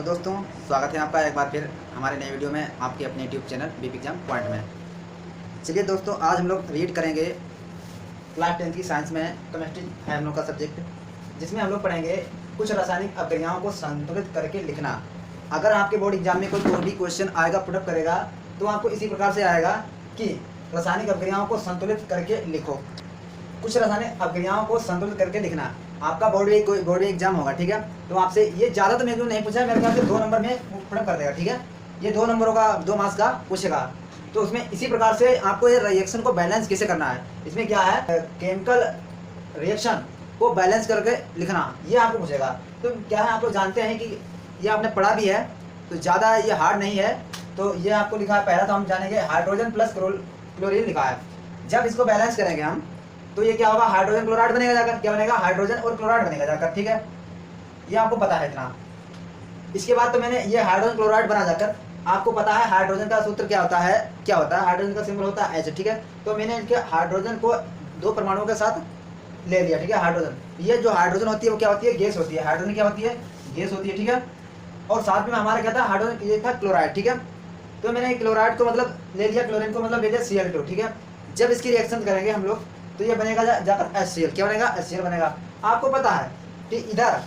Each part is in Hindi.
हेलो दोस्तों, स्वागत है आपका एक बार फिर हमारे नए वीडियो में आपके अपने YouTube channel BP exam point में। चलिए दोस्तों, आज हम लोग रीड करेंगे क्लास 10 की साइंस में केमिस्ट्री है हम लोग का सब्जेक्ट, जिसमें हम लोग पढ़ेंगे कुछ रासायनिक अभिक्रियाओं को संतुलित करके लिखना। अगर आपके बोर्ड एग्जाम में कोई भी क्वेश्चन आएगा, पुटअप करेगा, तो आपको इसी प्रकार से आएगा कि रासायनिक अभिक्रियाओं को संतुलित करके लिखो। कुछ रासायनिक अभिक्रियाओं को संतुलित करके लिखना। आपका बोर्ड एग्जाम होगा, ठीक है। तो आपसे ये ज़्यादा तो मेरे को नहीं पूछा है, मेरे ख्याल से 2 नंबर में पुटअप कर देगा, ठीक है। ये 2 नंबरों का 2 मार्क्स का पूछेगा। तो उसमें इसी प्रकार से आपको ये रिएक्शन को बैलेंस कैसे करना है, इसमें क्या है केमिकल रिएक्शन को बैलेंस करके लिखना, ये आपको पूछेगा। तो क्या है, आप लोग जानते हैं कि ये आपने पढ़ा भी है, तो ज़्यादा ये हार्ड नहीं है। तो ये आपको लिखा है, पहला तो हम जानेंगे हाइड्रोजन प्लस क्लोरीन लिखा है। जब इसको बैलेंस करेंगे हम, तो ये क्या होगा, हाइड्रोजन क्लोराइड बनेगा जाकर। क्या बनेगा, हाइड्रोजन और क्लोराइड बनेगा जाकर, ठीक है। ये आपको पता है इतना। इसके बाद तो मैंने ये हाइड्रोजन क्लोराइड बना जाकर, आपको पता है हाइड्रोजन का सूत्र क्या होता है, हाइड्रोजन का सिंबल होता है H, ठीक है। तो मैंने इनके हाइड्रोजन को 2 परमाणुओं के साथ ले लिया, ठीक है। हाइड्रोजन, ये जो हाइड्रोजन होती है वो क्या होती है, गैस होती है। हाइड्रोजन क्या होती है, गैस होती है, ठीक है। और साथ में हमारा क्या था, हाइड्रोजन ये था क्लोराइड, ठीक है। तो मैंने क्लोराइड को मतलब ले लिया, क्लोरीन को मतलब ले लिया Cl2, ठीक है। जब इसकी रिएक्शन करेंगे हम लोग, तो ये बनेगा जाकर HCl। क्या बनेगा, HCl बनेगा। आपको पता है कि इधर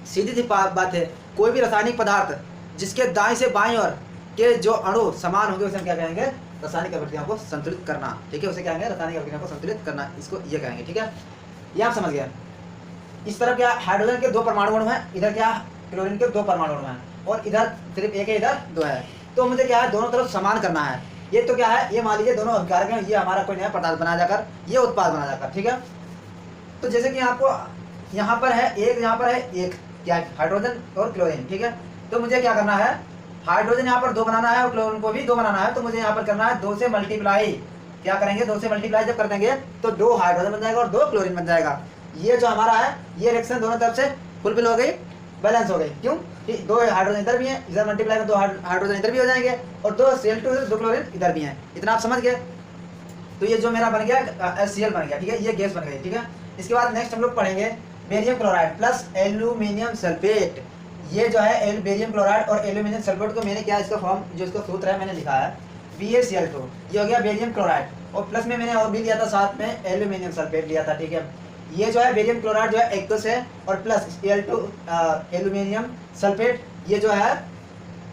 सीधी सी बात है, कोई भी रासायनिक पदार्थ जिसके दाएं से बाएं ओर के जो अणु समान होंगे, उसे हम क्या कहेंगे, रासायनिक अभिक्रियाओं को संतुलित करना, ठीक है। उसे क्या कहेंगे, रासायनिक अभिक्रियाओं को संतुलित करना, इसको ये कहेंगे, ठीक है। ये आप समझ गए। इस तरफ क्या हाइड्रोजन के 2 परमाणु अणु हैं, इधर क्या क्लोरीन के 2 परमाणु अणु हैं, और इधर सिर्फ एक है, इधर 2 है। तो मुझे क्या है, दोनों तरफ समान करना है। ये तो क्या है, ये मान लीजिए दोनों अभिकारक हैं, ये हमारा कोई नया पदार्थ बना जाकर, ये उत्पाद बना जाकर, ठीक है। तो जैसे कि आपको यहाँ पर है एक, यहाँ पर है एक, क्या है, हाइड्रोजन और क्लोरीन, ठीक है। तो मुझे क्या करना है, हाइड्रोजन यहाँ पर 2 बनाना है और क्लोरीन को भी 2 बनाना है। तो मुझे यहाँ पर करना है 2 से मल्टीप्लाई। क्या करेंगे, 2 से मल्टीप्लाई जब कर देंगे तो 2 हाइड्रोजन बन जाएगा और 2 क्लोरीन बन जाएगा। ये जो हमारा है, ये रिएक्शन दोनों तरफ से फुलफिल हो गई, बैलेंस हो गई। क्यों, 2 हाइड्रोजन इधर भी है, इधर मल्टीप्लाई में 2 हाइड्रोजन इधर भी हो जाएंगे, और 2 Cl2 2 क्लोरीन इधर भी हैं। इतना आप समझ गए। तो ये जो मेरा बन गया HCl बन गया, ठीक है, ये गैस बन गई, ठीक है। इसके बाद नेक्स्ट हम लोग पढ़ेंगे barium chloride plus aluminium sulphate. ये जो है बेरियम क्लोराइड और एल्यूमिनियम सल्फेट को मैंने क्या, इसका फॉर्म जो इसका सूत्र है मैंने लिखा है BaCl2। ये हो गया बेरियम क्लोराइड, और प्लस में मैंने और भी लिया था, साथ में एल्यूमिनियम सल्फेट लिया था, ठीक है। ये जो है बेरियम क्लोराइड जो है एक्वस है, और प्लस Al2 एल्यूमिनियम सल्फेट ये जो है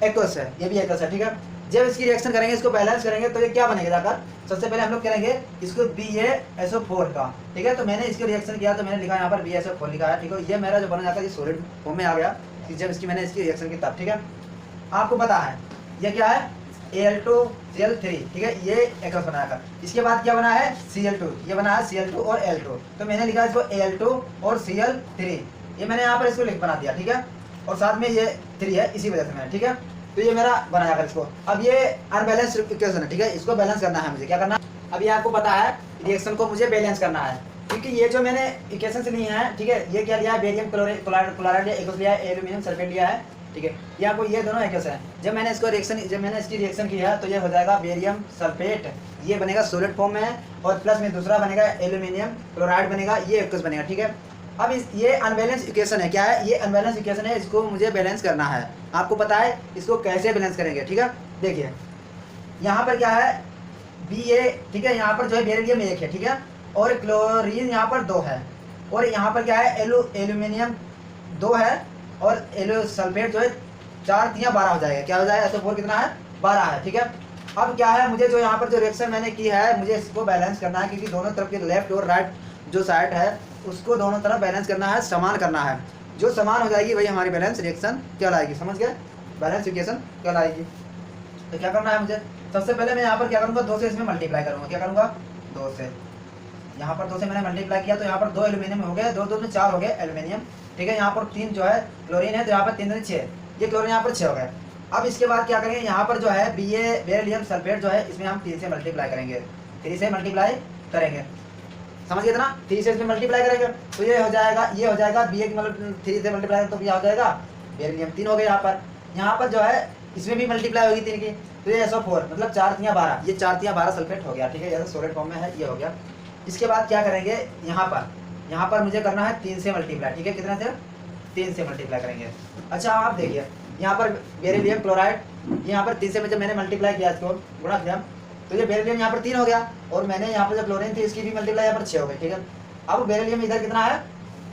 एक्वस है, ये भी एक्वस है, ठीक है। जब इसकी रिएक्शन करेंगे, इसको बैलेंस करेंगे, तो ये क्या बनेगा जाकर, सबसे पहले हम लोग करेंगे इसको BaSO4 का, ठीक है। तो मैंने इसको रिएक्शन किया, तो मैंने लिखा यहाँ पर BaSO4 लिखा है, ठीक है। ये मेरा जो बना जाकर ये सॉलिड फॉर्म में आ गया, जब इसकी मैंने इसकी रिएक्शन की तब, ठीक है। आपको पता है ये क्या है, Al2Cl3, ठीक है, ये एक्वस बनाकर। इसके बाद क्या बना है, Cl2, ये बना है Cl2 और L2। तो मैंने लिखा इसको Al2 और Cl3, ये मैंने यहाँ पर इसको बना दिया, ठीक है। और साथ में ये 3 है, इसी वजह से मैंने, ठीक है। तो ये मेरा बनाया कर इसको। अब ये अनबैलेंस इक्वेशन है, ठीक है, इसको बैलेंस करना है मुझे। क्या करना, अब ये आपको पता है रिएक्शन को मुझे बैलेंस करना है, क्योंकि ये जो मैंने इक्वेशन से ली है, ठीक है। ये क्या लिया है, बेरियम क्लोराइड एक्वस लिया है, एल्यूमिनियम सल्फेट लिया है, ठीक है। ये आपको ये दोनों एक्वस है। जब मैंने इसकी रिएक्शन की है, तो ये हो जाएगा बेरियम सल्फेट, ये बनेगा सॉलिड फॉर्म में है, और प्लस में दूसरा बनेगा एल्यूमिनियम क्लोराइड बनेगा, ये एक्वस बनेगा, ठीक है। अब ये अनबैलेंस इक्वेशन है, क्या है, ये अनबैलेंस इक्वेशन है, इसको मुझे बैलेंस करना है। आपको पता है इसको कैसे बैलेंस करेंगे, ठीक है। देखिए यहाँ पर क्या है, Ba, ठीक है, यहाँ पर जो है बेरिलियम 1 है, ठीक है, और क्लोरीन यहाँ पर 2 है, और यहाँ पर क्या है, एल्यूमिनियम 2 है, और एल्यू सल्फेट जो है 4 3 12 हो जाएगा। क्या हो जाएगा, SO4 कितना है, 12 है, ठीक है। अब क्या है, मुझे जो यहाँ पर जो रिएक्शन मैंने की है, मुझे इसको बैलेंस करना है, क्योंकि दोनों तरफ के लेफ्ट और राइट जो साइड है उसको दोनों तरफ बैलेंस करना है, समान करना है। जो समान हो जाएगी वही हमारी बैलेंस रिएक्शन कहलाएगी, समझ गए, बैलेंस इक्वेशन कहलाएगी। तो क्या करना है मुझे, सबसे पहले मैं यहाँ पर क्या करूँगा, 2 से इसमें मल्टीप्लाई करूँगा। क्या करूँगा, 2 से, यहाँ पर 2 से मैंने मल्टीप्लाई किया, तो यहाँ पर 2 एल्यूमिनियम हो गए, 2 2 में 4 हो गए एल्यूमिनियम, ठीक है। यहाँ पर 3 जो है क्लोरीन है, तो यहाँ पर 3 3 6, ये क्लोरीन यहाँ पर 6 हो गए। अब इसके बाद क्या करेंगे, यहाँ पर जो है बेरिलियम सल्फेट जो है, इसमें हम 3 से मल्टीप्लाई करेंगे, 3 से मल्टीप्लाई करेंगे, समझ गए ना। 3 से इसमें मल्टीप्लाई करेंगे, तो ये हो जाएगा Ba मतलब 3 से मल्टीप्लाई, तो क्या हो जाएगा, बेरिलियम 3 हो गए। यहाँ पर जो है इसमें भी मल्टीप्लाई होगी 3 की, तो ये SO4 मतलब 4 3 12, ये 4 3 12 सल्फेट हो गया, ठीक है, ये सॉलिड फॉर्म में है, ये हो गया। इसके बाद क्या करेंगे, यहाँ पर मुझे करना है 3 से मल्टीप्लाई, ठीक है, कितने से, 3 से मल्टीप्लाई करेंगे। अच्छा आप देखिए यहाँ पर बेरिलियम क्लोराइड, यहाँ पर 3 से जब मैंने मल्टीप्लाई किया इसको गुणा किया तो ये बेरिलियम यहाँ पर 3 हो गया, और मैंने यहाँ पर जो क्लोरीन थी इसकी भी मल्टीप्लाई यहाँ पर 6 हो गई। ठीक है, अब बेरिलियम इधर कितना है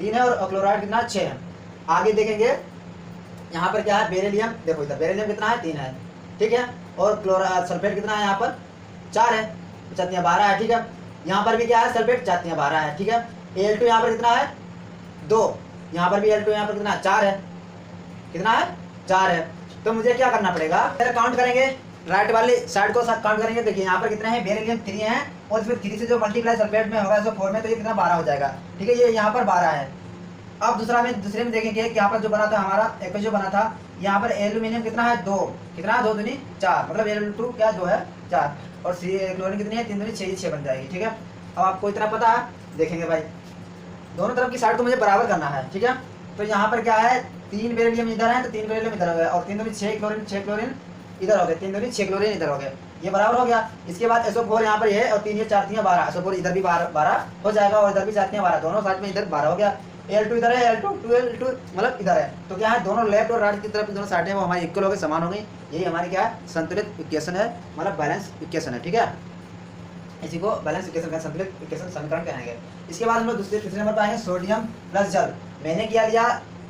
3 है और क्लोराइड कितना 6 है। आगे देखेंगे यहाँ पर क्या है बेरिलियम, देखो इधर बेरिलियम कितना है 3 है, ठीक है, और क्लोराइड सल्फेट कितना है यहाँ पर 4 है, 4 12 है। ठीक है, यहाँ पर भी क्या है सल्फेट 4 12 है। ठीक है, Al2 यहाँ पर कितना है 2, यहाँ पर भी Al2 यहाँ पर कितना 4 है, कितना है 4 है। तो मुझे क्या करना पड़ेगा, काउंट करेंगे राइट वाली साइड को साथ काउंट करेंगे। देखिए यहाँ पर कितने हैं बेरिलियम 3 है, और फिर 3 से जो मल्टीप्लाई सल्फेट में होगा 4 में, तो ये कितना 12 हो जाएगा। ठीक है, ये यहाँ पर 12 है। अब दूसरे में देखेंगे कि यहाँ पर जो बना था हमारा एक जो बना था यहाँ पर एल्यूमिनियम कितना है 2, कितना 2 दूनी 4, मतलब Al2 क्या 2 है 4, और क्लोरीन कितनी है 3 दूनी 6 बन जाएगी। ठीक है, अब आपको इतना पता है, देखेंगे भाई दोनों तरफ की साइड को मुझे बराबर करना है। ठीक है, तो यहाँ पर क्या है 3 बेरिलियम इधर है तो 3 बेरिलियम इधर हो गया, और 3 दूनी 6 क्लोरीन इधर हो गए, 3 दूनी 6 क्लोरीन इधर हो गए, ये बराबर हो गया। इसके बाद SO4 यहाँ पर है और 3 ये 4 3 12, SO4 इधर भी 12 हो जाएगा, और इधर भी 4 3 12, दोनों साइड में इधर 12 हो गया। Al2 इधर है, Al2 मतलब इधर है, तो क्या है दोनों लेफ्ट और राइट की तरफ दोनों साइड है वो हमारी इक्वल हो गई, समान हो गई। यही हमारी क्या है संतुलित इक्वेशन है, मतलब बैलेंस इक्वेशन है। ठीक है, इसी को बैलेंस इक्वेशन का संतुलित इक्वेशन समीकरण कहेंगे। इसके बाद हम लोग तीसरे नंबर पर आएंगे सोडियम प्लस जल। मैंने क्या लिया,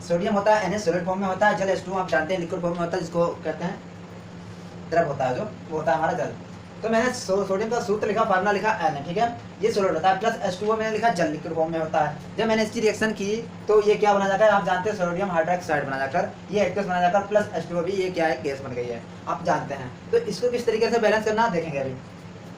सोडियम होता है NH सॉलिड फॉर्म में होता है, जल H2 आप जानते हैं लिक्विड फॉर्म में होता है, जिसको कहते हैं द्रव होता है, जो वो होता है हमारा जल। तो मैंने सोडियम का सूत्र लिखा, फार्मूला लिखा Na। ठीक है, ये सॉलिड होता है, प्लस H2O मैंने लिखा जल लिक्विड फॉर्म में होता है। जब मैंने इसकी रिएक्शन की तो ये क्या बना जाकर, आप जानते हैं सोडियम हाइड्रोक्साइड बना जाकर ये एक्वस बना जाकर प्लस H2O भी ये क्या है गैस बन गई है, आप जानते हैं। तो इसको किस तरीके से बैलेंस करना देखेंगे अभी।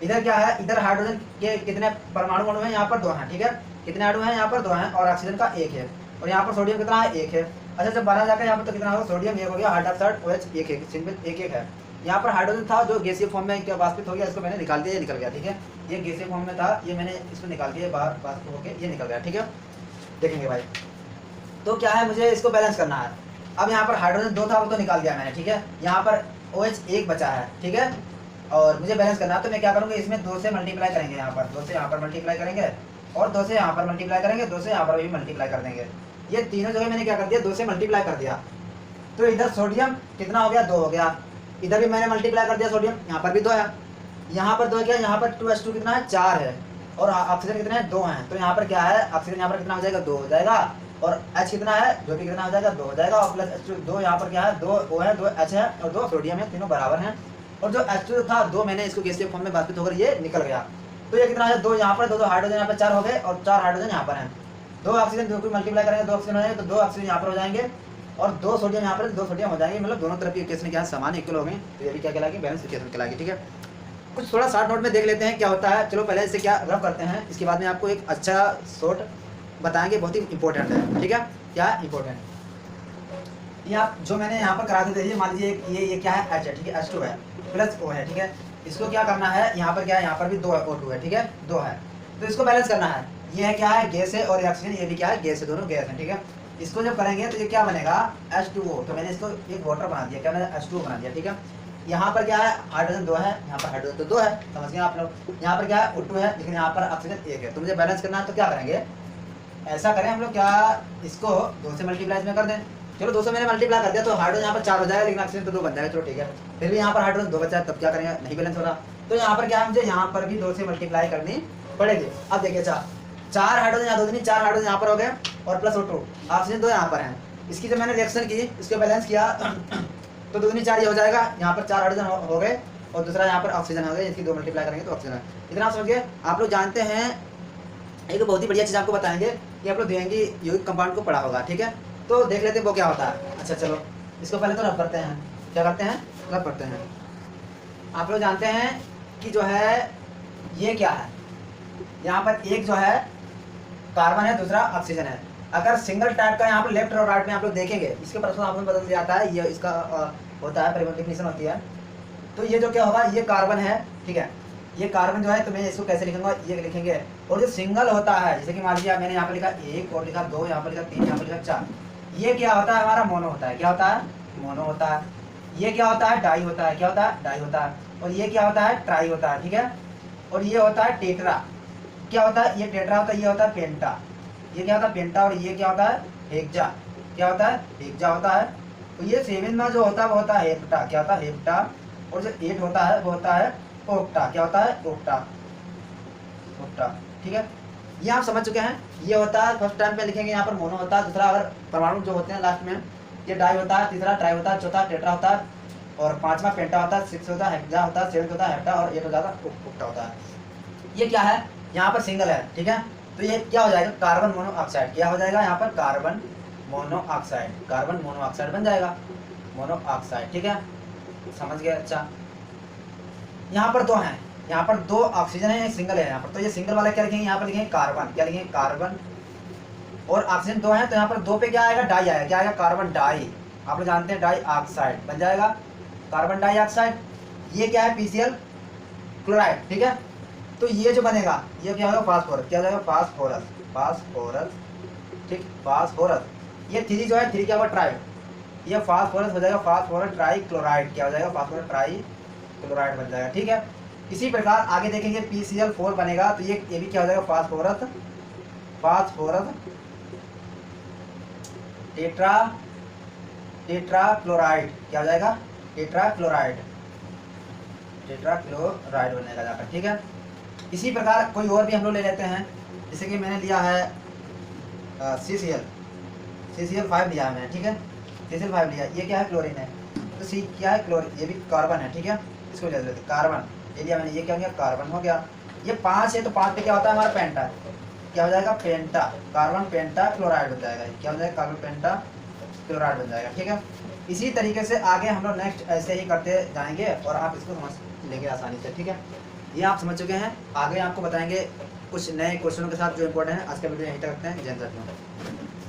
इधर क्या है, इधर हाइड्रोजन के कितने परमाणु अणु हैं, यहाँ पर 2 हैं। ठीक है, कितने अणु हैं यहाँ पर 2 हैं, और ऑक्सीजन का 1 है, और यहाँ पर सोडियम कितना है 1 है। अच्छा, जब बना जाकर यहाँ पर तो कितना होगा, सोडियम 1 हो गया, हाइड्रोक्साइड OH 1 है, सिंपल 1 है। यहाँ पर हाइड्रोजन था जो गैसीय फॉर्म में क्या वाष्पित हो गया, इसको मैंने निकाल दिया, ये निकल गया। ठीक है, ये गैसीय फॉर्म में था, ये मैंने इसको निकाल दिया, बाहर वाष्पित होकर ये निकल गया। ठीक है, देखेंगे भाई तो क्या है, मुझे इसको बैलेंस करना है। अब यहाँ पर हाइड्रोजन 2 था वो तो निकाल दिया मैंने। ठीक है, यहाँ पर OH 1 बचा है। ठीक है, और मुझे बैलेंस करना है, तो मैं क्या करूँगा, इसमें 2 से मल्टीप्लाई करेंगे, यहाँ पर 2 से यहाँ पर मल्टीप्लाई करेंगे, और 2 से यहाँ पर मल्टीप्लाई करेंगे, 2 से यहाँ पर भी मल्टीप्लाई कर देंगे। ये तीनों जगह मैंने क्या कर दिया, 2 से मल्टीप्लाई कर दिया। तो इधर सोडियम कितना हो गया 2 हो गया, इधर भी मैंने मल्टीप्लाई कर दिया सोडियम, यहाँ पर भी 2 है, यहाँ पर 2 क्या, यहाँ पर 2H2 कितना है 4 है, और ऑक्सीजन कितने हैं 2 हैं। तो यहाँ पर क्या है, ऑक्सीजन यहाँ पर कितना हो जाएगा 2 हो जाएगा, और H कितना है जो भी कितना हो जाएगा 2 हो जाएगा, और प्लस H2 2 यहाँ पर क्या है 2 O है, 2 H है और 2 सोडियम है, तीनों बराबर हैं। और जो H2 था 2 मैंने इसको गैसीय फॉर्म में वाष्पित होकर ये निकल गया। तो ये कितना है 2 यहाँ पर, 2 हाइड्रोजन यहाँ पर 4 हो गए, और 4 हाइड्रोजन यहाँ पर हैं। 2 ऑक्सीजन 2 को मल्टीप्लाई करेंगे 2 ऑक्सीजन हो जाएंगे, तो 2 ऑक्सीजन यहाँ पर हो जाएंगे, और 2 सोडियम यहाँ पर 2 सोडियम हो जाएंगे, मतलब दोनों तरफ की इक्वेशन क्या समान इक्वल हो गई। तो ये भी क्या कहलाएगी, बैलेंस इक्वेशन कहलाएगी। ठीक है, कुछ थोड़ा शॉर्ट नोट में देख लेते हैं क्या होता है। चलो पहले इससे क्या रफ करते हैं, इसके बाद में आपको एक अच्छा शॉर्ट बताएंगे, बहुत ही इंपॉर्टेंट है। ठीक है, क्या इंपॉर्टेंट, ये आप जो मैंने यहाँ पर करा देते हैं, मान लीजिए ये क्या है H है। ठीक है, H2 है प्लस O है। ठीक है, इसको क्या करना है, यहाँ पर क्या है, यहाँ पर भी 2 है, O2 है। ठीक है, 2 है, तो इसको बैलेंस करना है। ये है क्या है गैस है, और ऑक्सीजन ये भी क्या है गैस है, दोनों गैस है। ठीक है, इसको जब करेंगे तो ये क्या बनेगा H2O, तो मैंने इसको एक वाटर बना दिया, क्या मैंने H2O बना दिया। ठीक है, यहाँ पर क्या है हाइड्रोजन 2 है, यहाँ पर हाइड्रोजन तो 2 है, समझ गए आप लोग। यहाँ पर क्या है O2 है, लेकिन यहाँ पर ऑक्सीजन 1 है। तो मुझे बैलेंस करना है, तो क्या करेंगे, ऐसा करें हम लोग, क्या इसको 2 से मल्टीप्लाई में कर दें। चलो 2 से मैंने मल्टीप्लाई कर दिया, तो हाइड्रोजन यहाँ पर 4 हो जाएगा, लेकिन ऑक्सीजन तो 2 बन जाएगा। चलो ठीक है, फिर भी यहाँ पर हाइड्रोजन 2 बचा है, तब क्या करेंगे, नहीं बैलेंस हो रहा। तो यहाँ पर क्या है, मुझे यहाँ पर भी 2 से मल्टीप्लाई करनी पड़ेगी। अब देखिए 4 हाइड्रोजन यहाँ 2 दूनी 4 हाइड्रोजन यहाँ पर हो गए, और प्लस O2 ऑक्सीजन 2 यहाँ पर है। इसकी जब मैंने रिएक्शन की, इसको बैलेंस किया तो 2 दूनी 4 ये हो जाएगा, यहाँ पर 4 हाइड्रोजन हो गए, और दूसरा यहाँ पर ऑक्सीजन हो गए, इसकी 2 मल्टीप्लाई करेंगे तो ऑक्सीजन है। इतना आप समझिए। आप लोग जानते हैं एक बहुत ही बढ़िया चीज़ आपको बताएंगे कि आप लोग देंगे यौगिक कंपाउंड को पढ़ा होगा। ठीक है, तो देख लेते हैं वो क्या होता है। अच्छा चलो, इसको पहले तो रब करते हैं, क्या करते हैं, रब करते हैं। आप लोग जानते हैं कि जो है ये क्या है, यहाँ पर एक जो है कार्बन है, दूसरा ऑक्सीजन है। अगर सिंगल टाइप का यहाँ पर लेफ्ट और राइट में आप लोग देखेंगे, इसके परसों आपको बदल दिया जाता है, ये इसका होता है परिवर्तन डिफिनेशन होती है। तो ये जो क्या होगा, ये कार्बन है। ठीक है, ये कार्बन जो है, तो मैं इसको कैसे लिखूंगा, ये लिखेंगे। और जो सिंगल होता है, जैसे कि मान लीजिए मैंने यहाँ पर लिखा 1 और लिखा 2, यहाँ पर लिखा 3, यहाँ पर लिखा 4, ये क्या होता है, हमारा मोनो होता है। क्या होता है, मोनो होता है। ये क्या होता है, डाई होता है। क्या होता है, डाई होता है। और ये क्या होता है, ट्राई होता है। ठीक है, और ये होता है टेट्रा। क्या होता है, ये टेट्रा होता है, ये होता है पेंटा। ये क्या होता है, पेंटा। और ये क्या होता है, हेक्सा। क्या होता है, हेक्सा होता है। तो ये 7 में जो होता है वो होता है हेप्टा, क्या होता है हेप्टा, और जो 8 होता है वो होता है ओक्टा, क्या होता है ओक्टा, ओक्टा। ठीक है, ये आप समझ चुके हैं। ये होता है फर्स्ट टाइम पे लिखेंगे यहाँ पर मोनो होता है, दूसरा अगर परमाणु जो होते हैं लास्ट में, ये डाई होता है, तीसरा ट्राई होता है, चौथा टेट्रा होता है, और पांचवा पेंटा होता है, 6 होता है हेक्सा होता है, 7 होता है हेप्टा, और 8 हो जाता है ओक्टा होता है। ये क्या है, यहाँ पर सिंगल है, ठीक है, तो ये क्या हो जाएगा कार्बन मोनोऑक्साइड, क्या हो जाएगा यहाँ पर कार्बन मोनोऑक्साइड, कार्बन मोनोऑक्साइड बन जाएगा, मोनोऑक्साइड। ठीक है, समझ गए। अच्छा, यहाँ पर दो हैं, यहाँ पर 2 ऑक्सीजन है, एक सिंगल है यहाँ पर, तो ये सिंगल वाला क्या लिखेंगे, यहाँ पर लिखेंगे कार्बन, क्या लिखेंगे कार्बन, और ऑक्सीजन 2 है तो यहाँ पर 2 पे क्या आएगा डाई आएगा, क्या आएगा कार्बन डाई, आप लोग जानते हैं डाई ऑक्साइड बन जाएगा, कार्बन डाइऑक्साइड। ये क्या है पीसीएल क्लोराइड। ठीक है, तो ये जो बनेगा ये क्या होगा फास्फोरस, क्या हो जाएगा फास्फोरस, फास्फोरस। ठीक, फास्फोरस। ये 3 जो है 3 क्या होगा ट्राई, ये फास्फोरस हो जाएगा फास्फोरस ट्राई क्लोराइड, क्या हो जाएगा फास्फोरस ट्राई क्लोराइड बन जाएगा। ठीक है, इसी प्रकार आगे देखेंगे PCl4 बनेगा, तो ये भी क्या हो जाएगा phosphorus, phosphorus tetra, tetra chloride, क्या हो जाएगा टेट्रा क्लोराइड, टेट्रा क्लोराइड बनेगा जाकर। ठीक है, इसी प्रकार कोई और भी हम लोग ले लेते हैं, जैसे कि मैंने लिया है CCl5 लिया है मैंने। ठीक है, CCl5 लिया, ये क्या है क्लोरीन है, तो C क्या है क्लोरीन, ये भी कार्बन है। ठीक है, इसको ले लेते कार्बन, ये लिया मैंने, ये क्या हो गया कार्बन हो गया। ये 5 है तो 5 पे क्या होता है हमारा पेंटा, क्या हो जाएगा पेंटा, कार्बन पेंटा क्लोराइड बन जाएगा, क्या हो जाएगा कार्बन पेंटा क्लोराइड बन जाएगा। ठीक है, इसी तरीके से आगे हम लोग नेक्स्ट ऐसे ही करते जाएंगे और आप इसको समझ लेंगे आसानी से। ठीक है, ये आप समझ चुके हैं, आगे आपको बताएंगे कुछ नए क्वेश्चनों के साथ जो इंपॉर्टेंट है। आज का वीडियो यहीं तक रखते हैं, जय हिंद।